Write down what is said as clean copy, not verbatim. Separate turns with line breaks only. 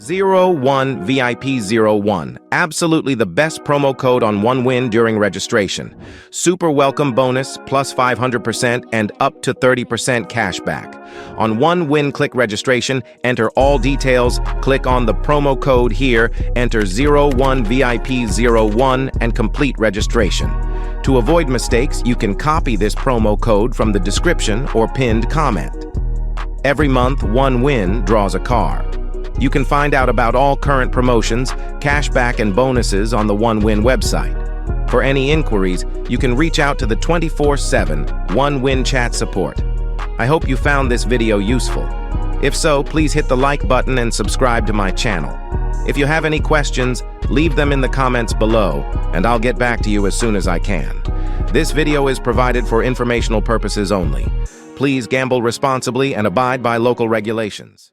01VIP01. Absolutely the best promo code on 1win during registration. Super welcome bonus, plus 500% and up to 30% cashback. On 1win, click registration, enter all details, click on the promo code here, enter 01VIP01 and complete registration. To avoid mistakes, you can copy this promo code from the description or pinned comment. Every month, 1win draws a car. You can find out about all current promotions, cashback, and bonuses on the 1win website. For any inquiries, you can reach out to the 24/7 1win chat support. I hope you found this video useful. If so, please hit the like button and subscribe to my channel. If you have any questions, leave them in the comments below, and I'll get back to you as soon as I can. This video is provided for informational purposes only. Please gamble responsibly and abide by local regulations.